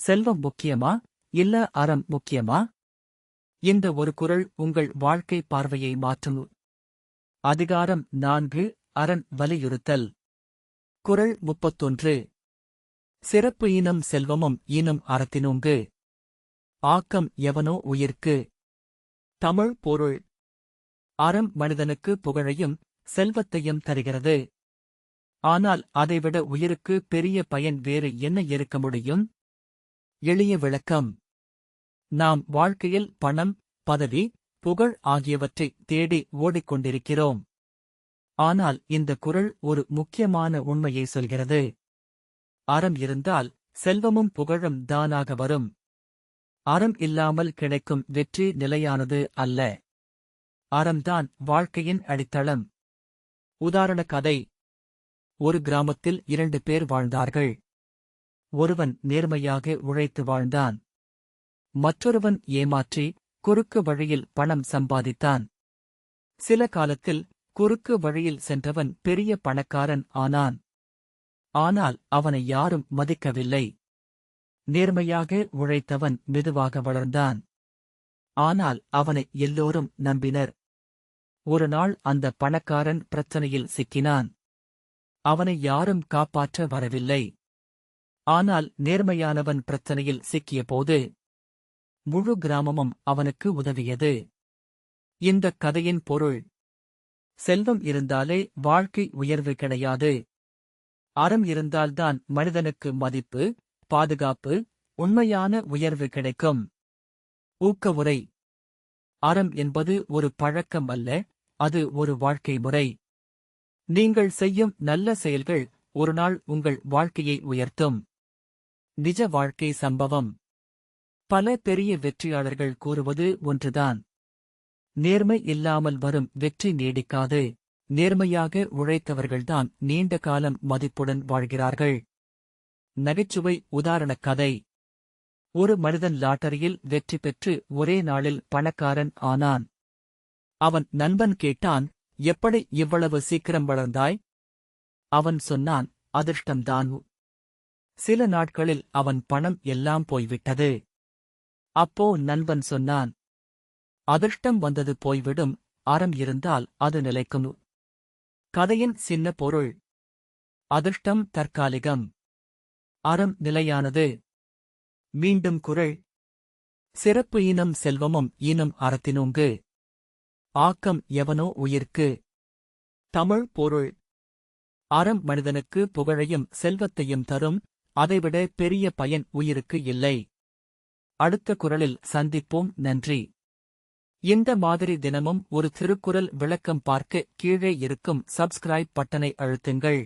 செல்வம் முக்கியமா இல்ல அறம் முக்கியமா? இந்த ஒரு குறள் உங்கள் வாழ்க்கை பார்வையை மாற்றும். அதிகாரம் 4 அரண் வலியுறுத்தல். குறள் 31. சிறப்பு ஈனம் செல்வமும் ஈனம் அறத்தினூங்கு. ஆக்கம் எவனோ உயிர்க்கு. தமிழ் பொருள். அறம் மனிதனுக்கு புகழையும் செல்வத்தையும் தருகிறது. ஆனால் அதைவிட உயிருக்கு பெரிய பயன் வேறு என்ன இருக்க முடியும்? எளிய விளக்கம். நாம் வாழ்க்கையில் பணம், பதவி, புகழ் ஆகியவற்றை தேடி ஓடிக்கொண்டிருக்கிறோம். ஆனால் இந்த குறள் ஒரு முக்கியமான உண்மையை சொல்கிறது. அறம் இருந்தால் செல்வமும் புகழும் தானாக வரும். அறம் இல்லாமல் கிடைக்கும் வெற்றி நிலையானது அல்ல. அறம்தான் வாழ்க்கையின் அடித்தளம். உதாரண கதை. ஒரு கிராமத்தில் 2 பேர் வாழ்ந்தார்கள். ஒருவன் நேர்மையாக உழைத்து வாழ்ந்தான். மற்றொருவன் ஏமாற்றி குறுக்கு வழியில் பணம் சம்பாதித்தான். சில காலத்தில் குறுக்கு வழியில் சென்றவன் பெரிய பணக்காரன் ஆனான். ஆனால் அவனை யாரும் மதிக்கவில்லை. நேர்மையாக உழைத்தவன் மெதுவாக வளர்ந்தான். ஆனால் அவனை எல்லோரும் நம்பினர். ஒரு நாள் அந்த பணக்காரன் பிரச்சனையில் சிக்கினான். அவனை யாரும் காப்பாற்ற வரவில்லை. ஆனால் நேர்மையானவன் பிரச்சனையில் சிக்கியபோது முழு கிராமமும் அவனுக்கு உதவியது. இந்தக் கதையின் பொருள். செல்வம் இருந்தாலே வாழ்க்கை உயர்வு கிடையாது. அறம் இருந்தால்தான் மனிதனுக்கு மதிப்பு, பாதுகாப்பு, உண்மையான உயர்வு கிடைக்கும். ஊக்கவுரை. அறம் என்பது ஒரு பழக்கம் அல்ல, அது ஒரு வாழ்க்கை முறை. நீங்கள் செய்யும் நல்ல செயல்கள் ஒருநாள் உங்கள் வாழ்க்கையை உயர்த்தும். நிஜ வாழ்க்கை சம்பவம். பல பெரிய வெற்றியாளர்கள் கூறுவது ஒன்றுதான். நேர்மை இல்லாமல் வரும் வெற்றி நீடிக்காது. நேர்மையாக உழைத்தவர்கள்தான் நீண்ட காலம் மதிப்புடன் வாழ்கிறார்கள். நகைச்சுவை உதாரண கதை. ஒரு மனிதன் லாட்டரியில் வெற்றி பெற்று ஒரே நாளில் பணக்காரன் ஆனான். அவன் நண்பன் கேட்டான், எப்படி இவ்வளவு சீக்கிரம் வளர்ந்தாய்? அவன் சொன்னான், அதிர்ஷ்டம்தான். சில நாட்களில் அவன் பணம் எல்லாம் போய்விட்டது. அப்போ நண்பன் சொன்னான், அதிர்ஷ்டம் வந்தது போய்விடும், அறம் இருந்தால் அது நிலைக்கும். கதையின் சின்ன பொருள். அதிர்ஷ்டம் தற்காலிகம். அறம் நிலையானது. மீண்டும் குறள். சிறப்பு ஈனம் செல்வமும் ஈனம் அறத்தினூங்கு. ஆக்கம் எவனோ உயிர்க்கு. தமிழ் பொருள். அறம் மனிதனுக்கு புகழையும் செல்வத்தையும் தரும், அதைவிட பெரிய பயன் உயிருக்கு இல்லை. அடுத்த குறளில் சந்திப்போம். நன்றி. இந்த மாதிரி தினமும் ஒரு திருக்குறள் விளக்கம் பார்க்க கீழே இருக்கும் சப்ஸ்கிரைப் பட்டனை அழுத்துங்கள்.